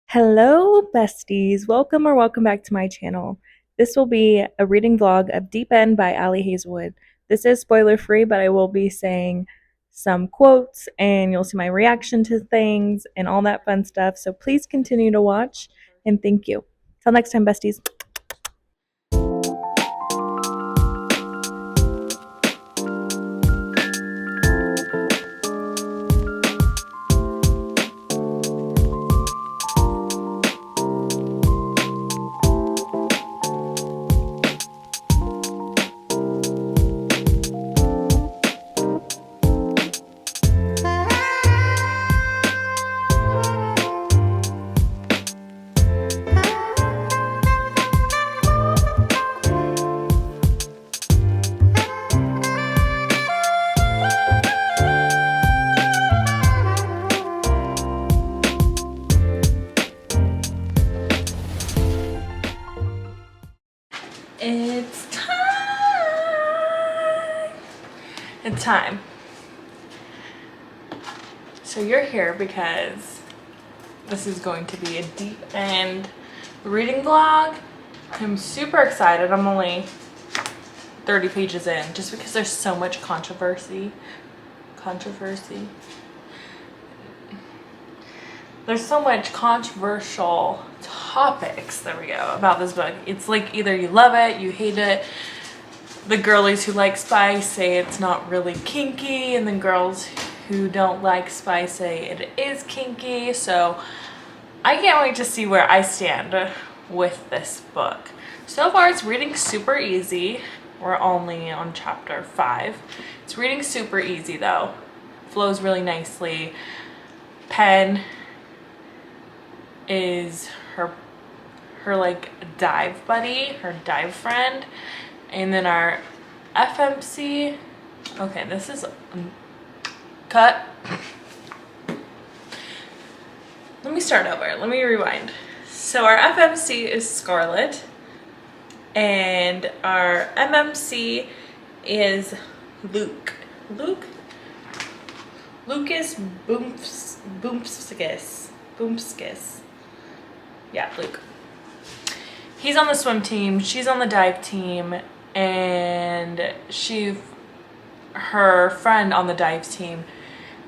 Hello, besties. Welcome back to my channel. This will be a reading vlog of Deep End by Ali Hazelwood. This is spoiler free, but I will be saying some quotes and you'll see my reaction to things and all that fun stuff. So please continue to watch and thank you. Till next time, besties. It's time. It's time. So you're here because this is going to be a Deep End reading vlog. I'm super excited. I'm only 30 pages in just because there's so much controversy. There's so much controversial topics, there we go, about this book. It's like either you love it, you hate it. The girlies who like spice say it's not really kinky, and then girls who don't like spice say it is kinky. So I can't wait to see where I stand with this book. So far it's reading super easy. We're only on chapter 5. It's reading super easy though. Flows really nicely. Pen is her like dive buddy, her dive friend. And then our FMC, okay, this is cut. Let me start over, let me rewind. So our FMC is Scarlet and our MMC is Lucas Boomskis. Yeah, Luke. He's on the swim team, she's on the dive team, and her friend on the dive team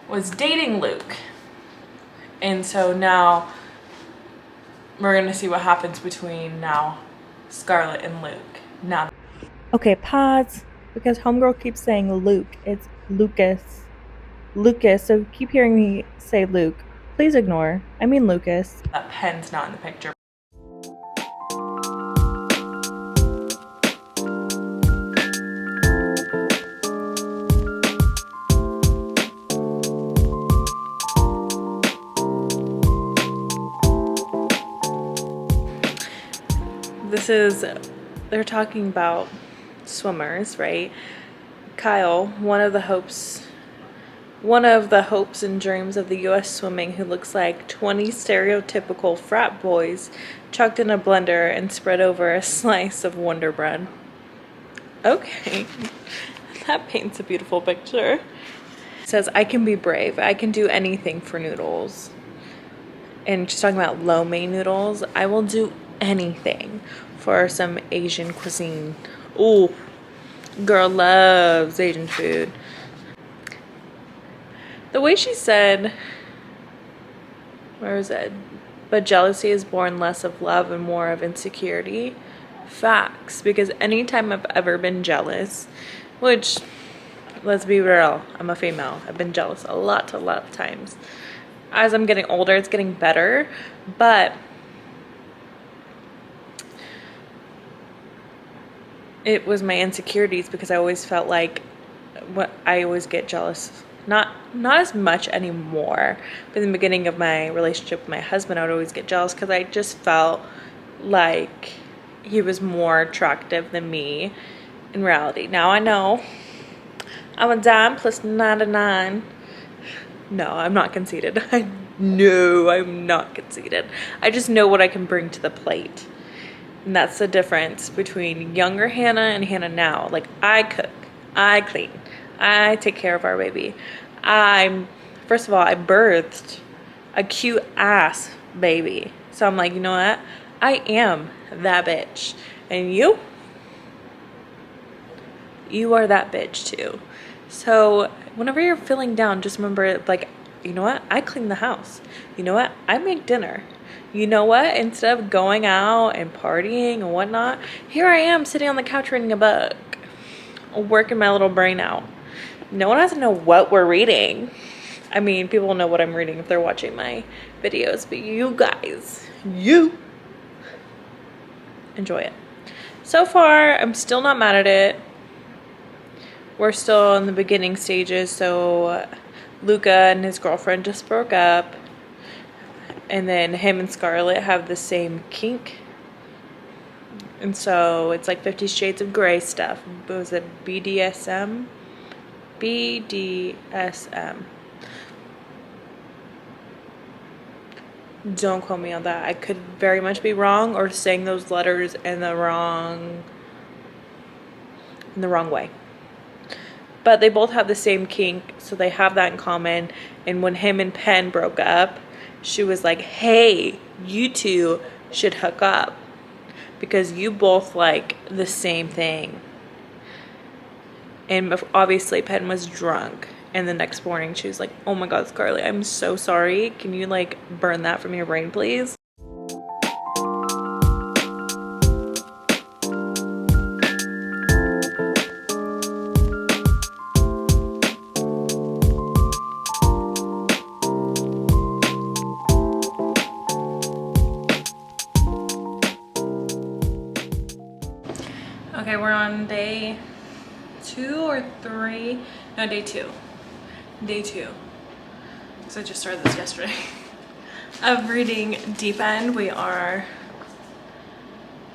was dating Luke. And so now we're gonna see what happens between now Scarlet and Luke. Now, okay, pause, because homegirl keeps saying Luke. It's Lucas. So keep hearing me say Luke. Please ignore. I mean Lucas. That pen's not in the picture. They're talking about swimmers, right? Kyle, one of the hopes and dreams of the US swimming, who looks like 20 stereotypical frat boys chucked in a blender and spread over a slice of Wonder Bread. Okay, that paints a beautiful picture. It says, I can be brave. I can do anything for noodles. And she's talking about lo mein noodles. I will do anything for some Asian cuisine. Ooh, girl loves Asian food. The way she said, where is it? But jealousy is born less of love and more of insecurity. Facts, because anytime I've ever been jealous, which, let's be real, I'm a female. I've been jealous a lot of times. As I'm getting older, it's getting better, but it was my insecurities, because I always felt like I always get jealous. Not as much anymore, but in the beginning of my relationship with my husband, I would always get jealous because I just felt like he was more attractive than me in reality. Now I know I'm a dime plus 99. No, I'm not conceited. No, I'm not conceited. I just know what I can bring to the plate. And that's the difference between younger Hannah and Hannah now. Like, I cook, I clean, I take care of our baby. First of all, I birthed a cute ass baby. So I'm like, you know what? I am that bitch. And you are that bitch too. So whenever you're feeling down, just remember, like, you know what? I clean the house. You know what? I make dinner. You know what? Instead of going out and partying and whatnot, here I am sitting on the couch reading a book, working my little brain out. No one has to know what we're reading. I mean, people know what I'm reading if they're watching my videos, but you guys, you enjoy it. So far, I'm still not mad at it. We're still in the beginning stages, so Luca and his girlfriend just broke up. And then him and Scarlett have the same kink. And so it's like 50 Shades of Grey stuff. What was it? BDSM? BDSM. Don't quote me on that. I could very much be wrong or saying those letters in the wrong way. But they both have the same kink, so they have that in common. And when him and Penn broke up, she was like, hey, you two should hook up because you both like the same thing. And obviously Penn was drunk, and the next morning she was like, oh my god, Scarlett, I'm so sorry, can you like burn that from your brain, please? Okay, we're on day 2 or 3. No, day 2. Day 2. Because I just started this yesterday. Of reading Deep End. We are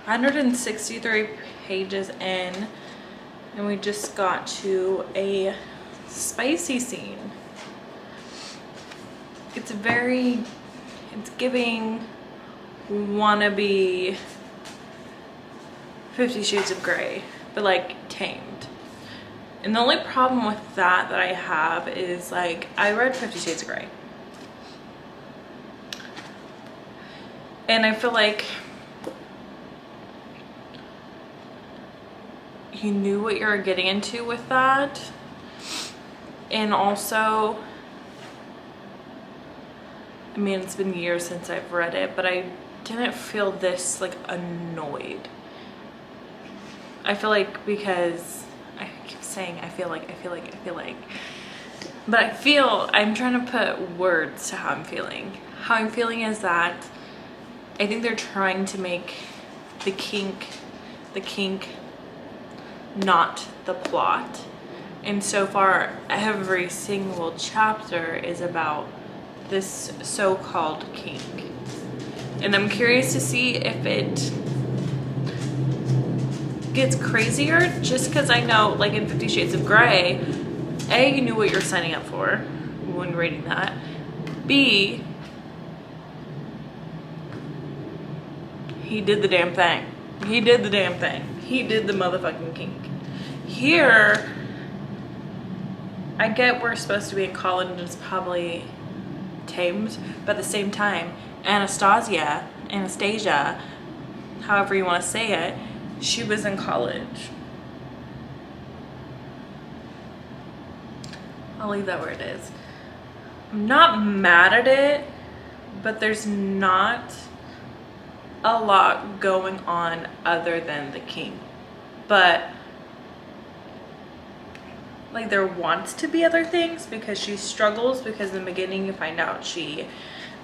163 pages in, and we just got to a spicy scene. It's giving wannabe 50 Shades of Grey, but like tamed. And the only problem with that I have is, like, I read 50 Shades of Grey, and I feel like you knew what you were getting into with that. And also, I mean, it's been years since I've read it, but I didn't feel this like annoyed. I feel like, because I keep saying I feel like, but I'm trying to put words to how I'm feeling. How I'm feeling is that I think they're trying to make the kink not the plot. And so far, every single chapter is about this so-called kink. And I'm curious to see if it gets crazier, just because I know, like in 50 Shades of Grey, A, you knew what you're signing up for when reading that. B, he did the damn thing. He did the damn thing. He did the motherfucking kink. Here, I get we're supposed to be in college and it's probably tamed, but at the same time, Anastasia, however you want to say it, she was in college. I'll leave that where it is. I'm not mad at it, but there's not a lot going on other than the kink. But like, there wants to be other things, because she struggles, because in the beginning you find out she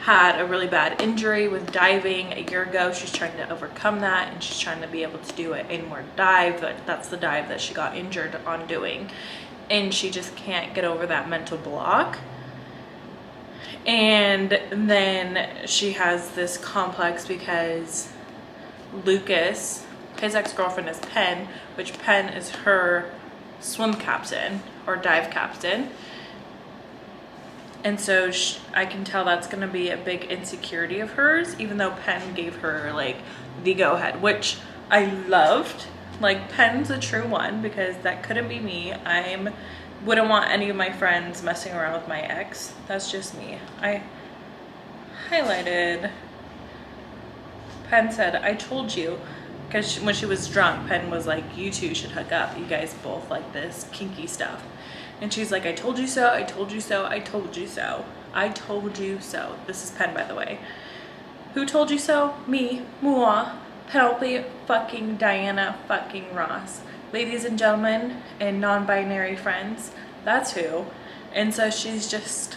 had a really bad injury with diving a year ago. She's trying to overcome that, and she's trying to be able to do an inward dive. That's the dive that she got injured on doing, and she just can't get over that mental block. And then she has this complex because Lucas, his ex-girlfriend, is Penn, which Penn is her swim captain or dive captain. And so I can tell that's going to be a big insecurity of hers, even though Penn gave her like the go-ahead, which I loved. Like, Penn's a true one, because that couldn't be me. I wouldn't want any of my friends messing around with my ex. That's just me. I highlighted Penn said, I told you, because when she was drunk, Penn was like, you two should hook up. You guys both like this kinky stuff. And she's like, I told you so, I told you so, I told you so. I told you so. This is Penn, by the way. Who told you so? Me, moi, Penelope fucking Diana fucking Ross. Ladies and gentlemen and non-binary friends, that's who. And so she's just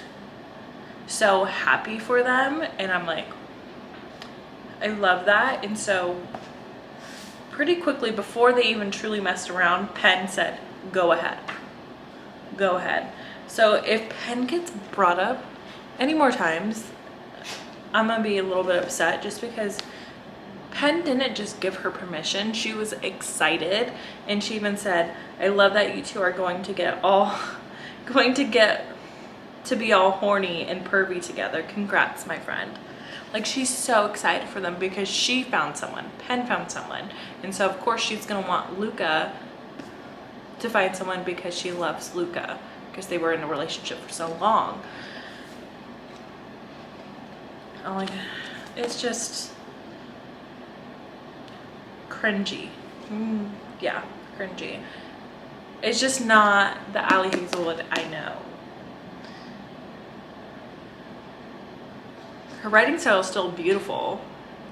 so happy for them, and I'm like, I love that. And so pretty quickly, before they even truly messed around, Penn said, go ahead. Go ahead. So if Penn gets brought up any more times, I'm gonna be a little bit upset, just because Penn didn't just give her permission. She was excited, and she even said, I love that you two are going to get to be all horny and pervy together. Congrats, my friend. Like, she's so excited for them because she found someone. Penn found someone. And so of course she's gonna want Luca to find someone because she loves Luca, because they were in a relationship for so long. Oh my god, it's just cringy. Yeah, cringy. It's just not the Ali Hazelwood I know. Her writing style is still beautiful.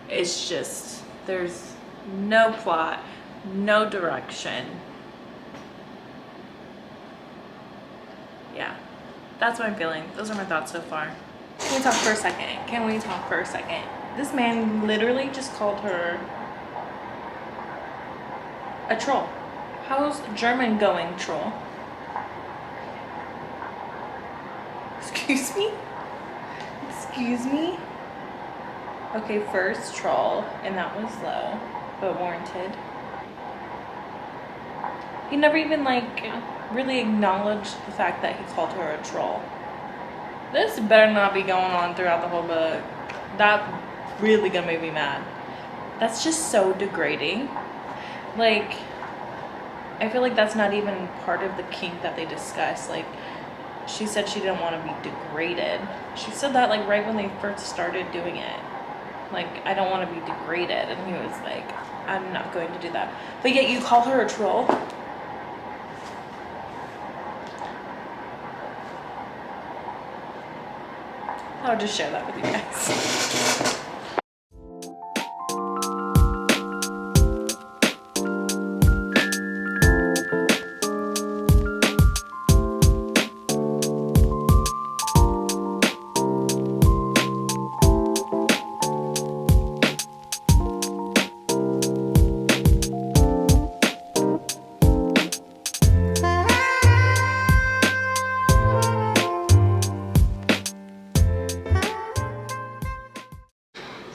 It's just, there's no plot, no direction. Yeah, that's what I'm feeling. Those are my thoughts so far. Can we talk for a second? Can we talk for a second? This man literally just called her a troll. How's German going, troll? Excuse me? Excuse me? Okay, first troll, and that was low, but warranted. He never even like really acknowledged the fact that he called her a troll. This better not be going on throughout the whole book. That really gonna make me mad. That's just so degrading. Like, I feel like that's not even part of the kink that they discuss. Like, she said she didn't want to be degraded. She said that like right when they first started doing it. Like, I don't want to be degraded. And he was like, I'm not going to do that. But yet you call her a troll? I'll just share that with you guys.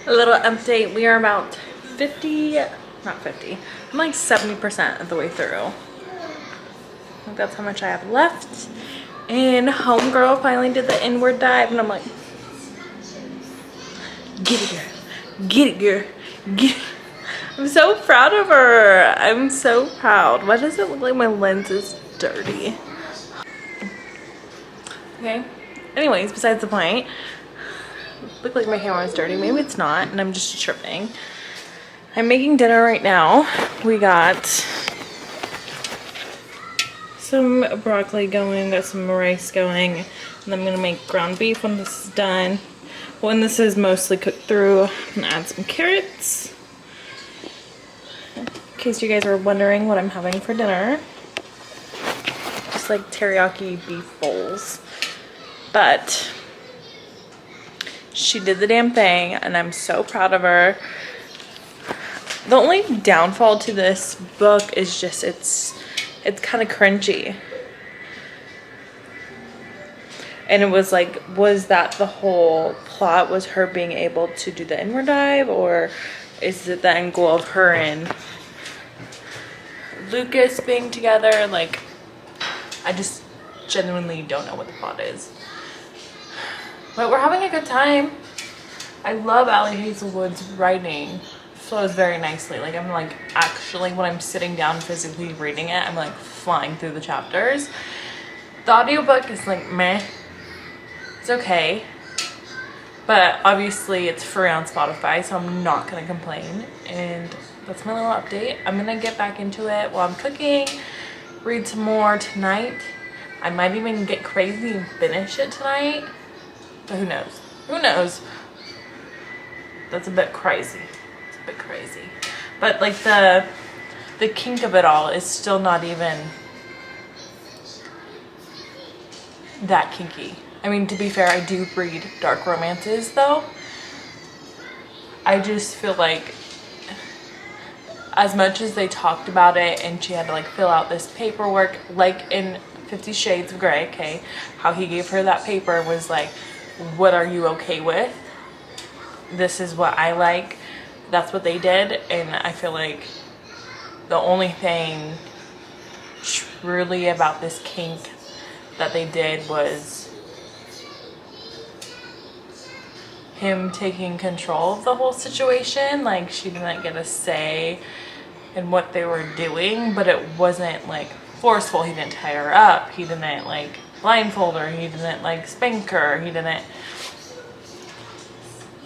A little update, we are about 50, not 50, I'm like 70% of the way through. I think that's how much I have left. And homegirl finally did the inward dive, and I'm like, get it, girl, get it, girl, get it. I'm so proud of her. I'm so proud. Why does it look like my lens is dirty? Okay, anyways, besides the point. Look like my hair was dirty. Maybe it's not, and I'm just tripping. I'm making dinner right now. We got some broccoli going, got some rice going, and I'm gonna make ground beef when this is done. When this is mostly cooked through, I'm gonna add some carrots. In case you guys are wondering what I'm having for dinner. Just like teriyaki beef bowls. But she did the damn thing, and I'm so proud of her. The only downfall to this book is just it's kind of cringy. And it was like, was that the whole plot, was her being able to do the inward dive, or is it the end goal of her and Lucas being together? Like, I just genuinely don't know what the plot is. But we're having a good time. I love Ali Hazelwood's writing. Flows very nicely. Like, I'm like, actually, when I'm sitting down physically reading it, I'm like flying through the chapters. The audiobook is like meh. It's okay. But obviously it's free on Spotify, so I'm not gonna complain. And that's my little update. I'm gonna get back into it while I'm cooking, read some more tonight. I might even get crazy and finish it tonight, but who knows? Who knows? That's a bit crazy. It's a bit crazy. But like the kink of it all is still not even that kinky. I mean, to be fair, I do read dark romances though. I just feel like as much as they talked about it and she had to like fill out this paperwork, like in 50 Shades of Grey, okay, how he gave her that paper was like, what are you okay with? This is what I like. That's what they did. And I feel like the only thing truly about this kink that they did was him taking control of the whole situation. Like, she didn't get a say in what they were doing, but it wasn't like forceful. He didn't tie her up, he didn't like blindfold her, he didn't like spank her, he didn't.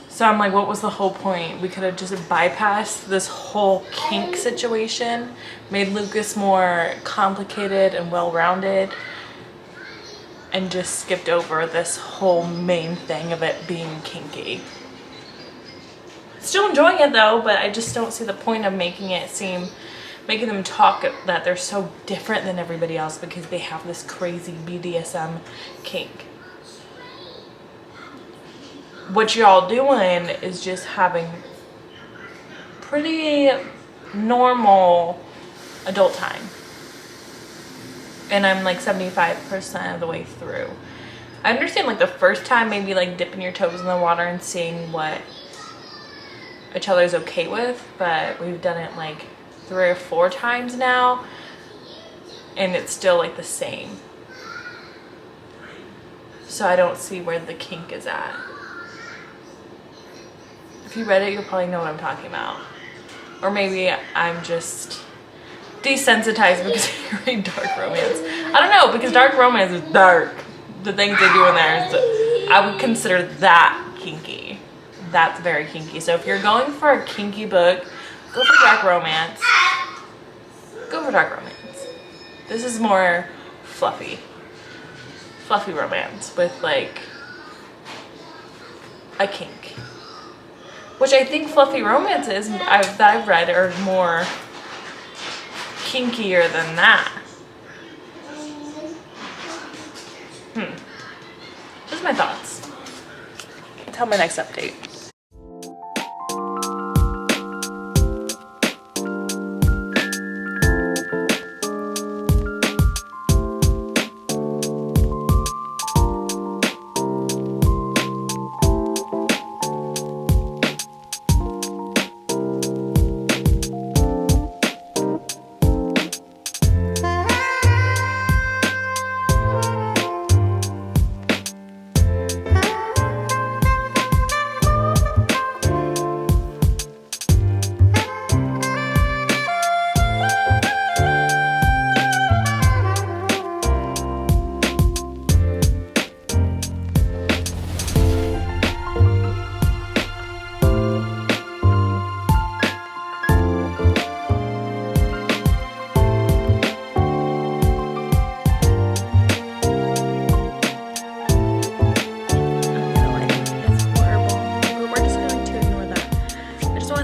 So I'm like, what was the whole point? We could have just bypassed this whole kink situation, made Lucas more complicated and well-rounded, and just skipped over this whole main thing of it being kinky. Still enjoying it though, but I just don't see the point of making them talk that they're so different than everybody else because they have this crazy BDSM kink. What y'all doing is just having pretty normal adult time. And I'm like 75% of the way through. I understand like the first time maybe like dipping your toes in the water and seeing what each other's okay with, but we've done it like 3 or 4 times now and it's still like the same. So I don't see where the kink is at. If you read it, you'll probably know what I'm talking about. Or maybe I'm just desensitized because I read dark romance. I don't know, because dark romance is dark. The things they do in there is, I would consider that kinky. That's very kinky. So if you're going for a kinky book, go for dark romance. Go for dark romance. This is more fluffy romance with like a kink. Which I think fluffy romances that I've read are more kinkier than that. Just my thoughts. Until my next update.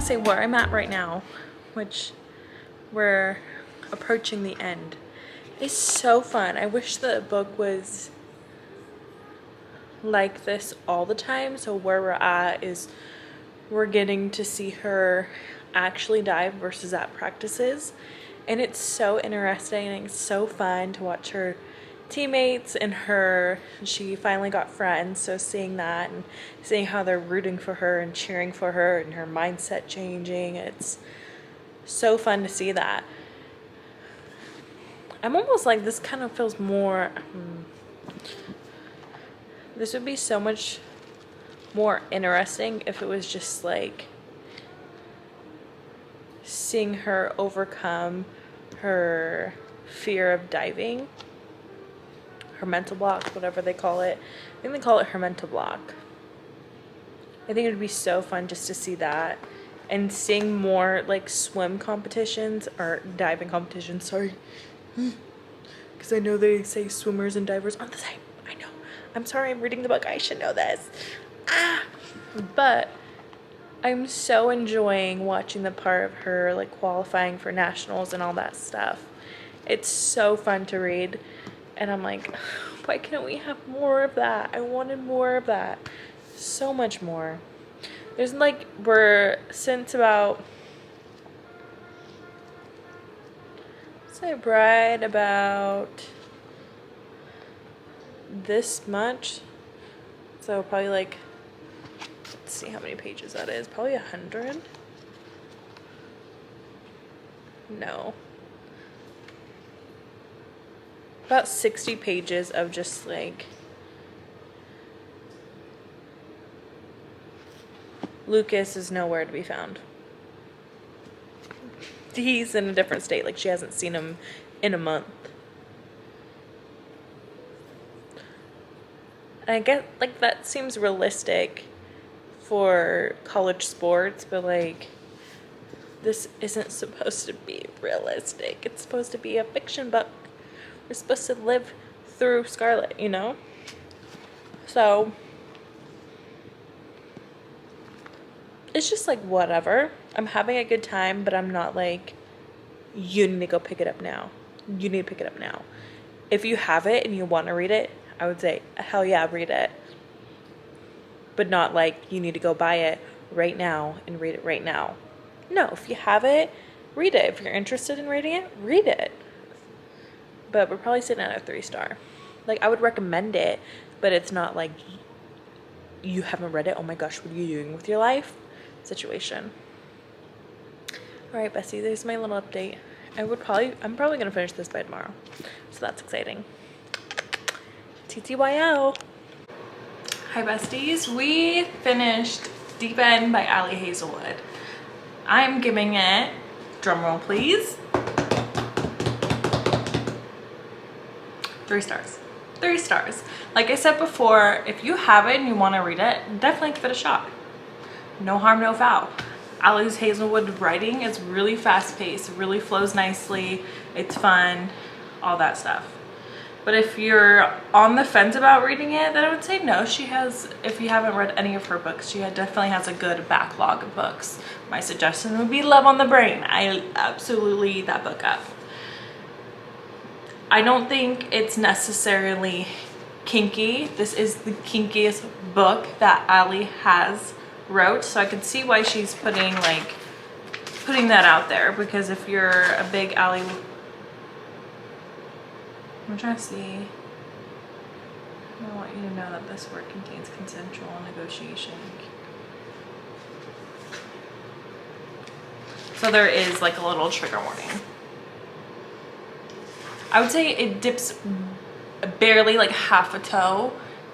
Say where I'm at right now, which we're approaching the end. It's so fun. I wish the book was like this all the time. So where we're at is we're getting to see her actually dive versus at practices, and it's so interesting and it's so fun to watch her teammates and her. She finally got friends, so seeing that and seeing how they're rooting for her and cheering for her and her mindset changing, it's so fun to see that. I'm almost like, this kind of feels more this would be so much more interesting if it was just like seeing her overcome her fear of diving, her mental block, whatever they call it. I think they call it her mental block. I think it would be so fun just to see that, and seeing more like swim competitions or diving competitions, sorry. Because I know they say swimmers and divers aren't the same. I know. I'm sorry, I'm reading the book. I should know this. But I'm so enjoying watching the part of her like qualifying for nationals and all that stuff. It's so fun to read. And I'm like, why can't we have more of that? I wanted more of that. So much more. There's like, since about, say right about this much. So probably like, let's see how many pages that is. Probably 100. No. About 60 pages of just like Lucas is nowhere to be found. He's in a different state. Like, she hasn't seen him in a month. And I get like that seems realistic for college sports, but like this isn't supposed to be realistic. It's supposed to be a fiction book. We're supposed to live through Scarlet, you know? So it's just like whatever. I'm having a good time, but I'm not like, you need to go pick it up now. You need to pick it up now. If you have it and you want to read it, I would say, hell yeah, read it. But not like you need to go buy it right now and read it right now. No, if you have it, read it. If you're interested in reading it, read it. But we're probably sitting at a 3-star. Like, I would recommend it, but it's not like you haven't read it. Oh my gosh, what are you doing with your life? Situation. All right, Bessie, there's my little update. I'm probably gonna finish this by tomorrow, so that's exciting. TTYL. Hi, besties. We finished Deep End by Ali Hazelwood. I'm giving it, drumroll please, 3 stars. 3 stars. Like I said before, if you have it and you want to read it, definitely give it a shot. No harm, no foul. Ali Hazelwood writing is really fast-paced, really flows nicely, it's fun, all that stuff. But if you're on the fence about reading it, then I would say no. She has, if you haven't read any of her books, she definitely has a good backlog of books. My suggestion would be Love on the Brain. I absolutely eat that book up. I don't think it's necessarily kinky. This is the kinkiest book that Ali has wrote, so I could see why she's putting that out there, because if you're a big Ali, I'm trying to see, I want you to know that this work contains consensual negotiation. So there is like a little trigger warning. I would say it dips barely like half a toe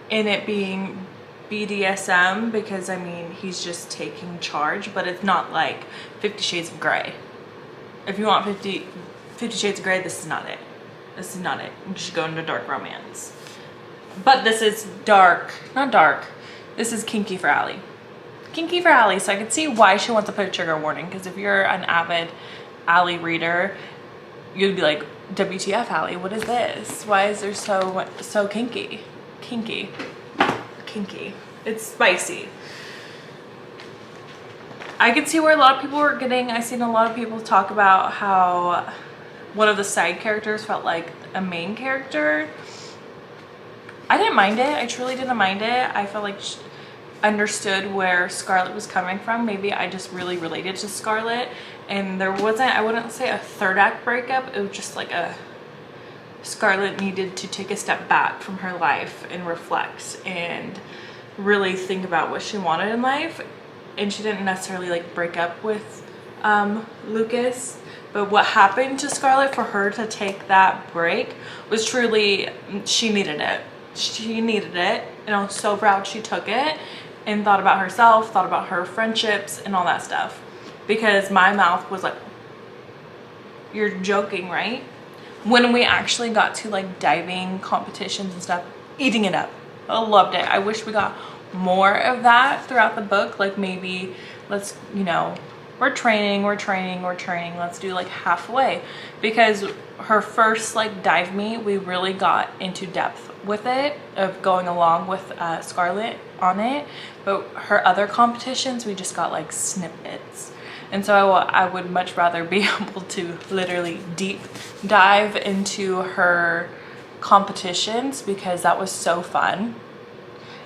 in it being BDSM, because I mean he's just taking charge, but it's not like 50 Shades of Grey. If you want 50 Shades of Grey, this is not it. This is not it. You should go into dark romance. But this is dark, not dark. This is kinky for Ali. Kinky for Ali, so I could see why she wants to put a trigger warning, because if you're an avid Ali reader, you'd be like, WTF, Ali, what is this? Why is there so kinky? Kinky. It's spicy. I could see where a lot of people were getting, I've seen a lot of people talk about how one of the side characters felt like a main character. I didn't mind it. I truly didn't mind it. I felt like understood where Scarlet was coming from. Maybe I just really related to Scarlet, and there wasn't, I wouldn't say a third act breakup. It was just like a Scarlet needed to take a step back from her life and reflect and really think about what she wanted in life. And she didn't necessarily like break up with Lucas, but what happened to Scarlet for her to take that break was truly, she needed it. She needed it, and I was so proud she took it and thought about herself, thought about her friendships and all that stuff, because my mouth was like, you're joking, right? When we actually got to like diving competitions and stuff, eating it up. I loved it. I wish we got more of that throughout the book. Like maybe let's, you know, we're training, let's do like halfway, because her first like dive meet, we really got into depth with it, of going along with Scarlett on it, but her other competitions we just got like snippets. And so I would much rather be able to literally deep dive into her competitions, because that was so fun,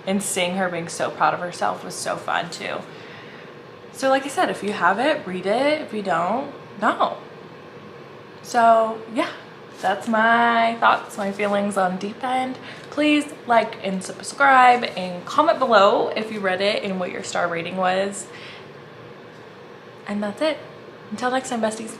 and seeing her being so proud of herself was so fun too. So like I said, if you have it, read it. If you don't, no. So yeah, that's my thoughts, my feelings on Deep End. Please like and subscribe and comment below if you read it and what your star rating was. And that's it. Until next time, besties.